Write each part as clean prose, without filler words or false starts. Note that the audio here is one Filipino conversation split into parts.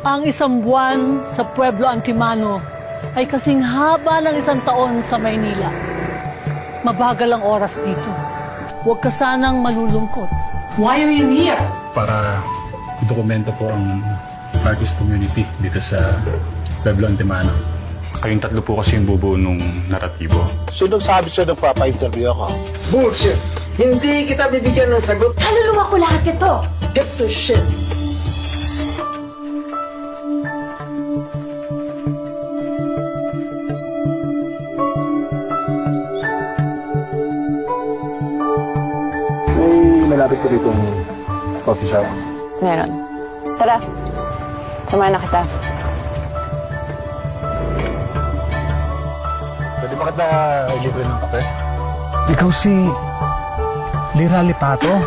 Ang isang buwan sa Pueblo Antimano ay kasing haba ng isang taon sa Maynila. Mabagal ang oras dito. Huwag ka sanang malulungkot. Why are you here? Para idokumento po ang artist community dito sa Pueblo Antimano. Kayong tatlo po kasi yung bubuo nung naratibo. Sino sabi sa'yo nagpapa-interview ako? Bullshit! Hindi kita bibigyan ng sagot. Kaluluwa ko lahat ito. Get the shit! Malapit po dito ang coffee shop. Meron. Tara. Samahan na kita. Pwede ba kita libre ng kape? Ikaw si Lira Lipato?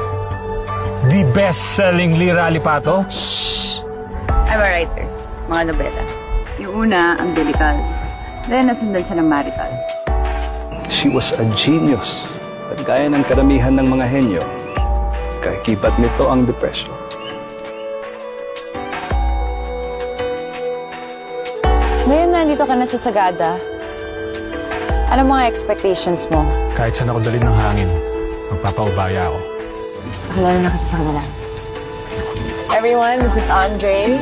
The best-selling Lira Lipato? I'm a writer. Mga nobela. Yung una, ang delikal. Then, nasundan siya ng marital. She was a genius. At gaya ng karamihan ng mga henyo, kakibat nito ang depression. Ngayon na nandito ka na sa Sagada, ano mga expectations mo? Kahit saan ako dalhin ng hangin, magpapaubaya ako. Lalo na kita sa kanila. Everyone, this is Andre.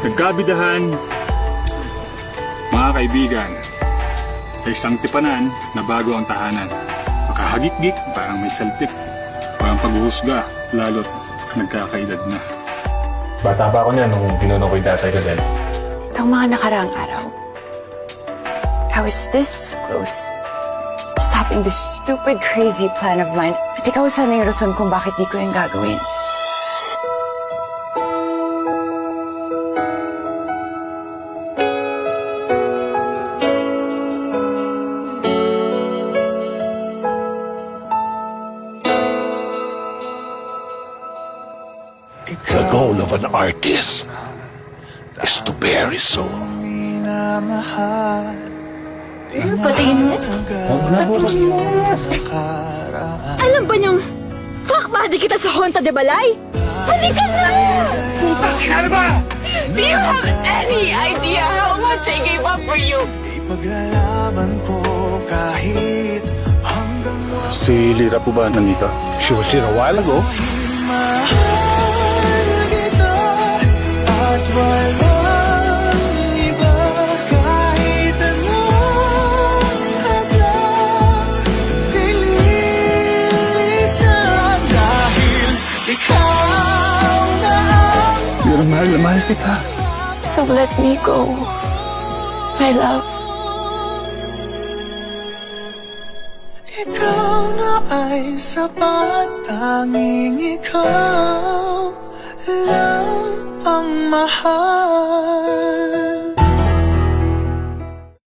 Nagkabidahan, mga kaibigan, sa isang tipanan na bago ang tahanan. Makahagik-gik, parang may saltik. Parang paghuhusga, lalo't nagkakaedad na. Bata pa ako niya nung tinunong ko yung tatay ko din. Itong mga nakaraang araw, I was this close to stopping this stupid, crazy plan of mine. At ikaw sana yung rason kung bakit di ko yung gagawin. The goal of an artist is to bear his soul. Patingin mo. Alam ba niyong fuck buddy kita sa Honta de Balay? Halika na! Ano ba? Do you have any idea how much I gave up for you? Si Lira po ba nandito? She was here a while ago. Lira, mahal na mahal kita. So let me go, my love. Ikaw na ay sapat, tanging ikaw lang ang mahal.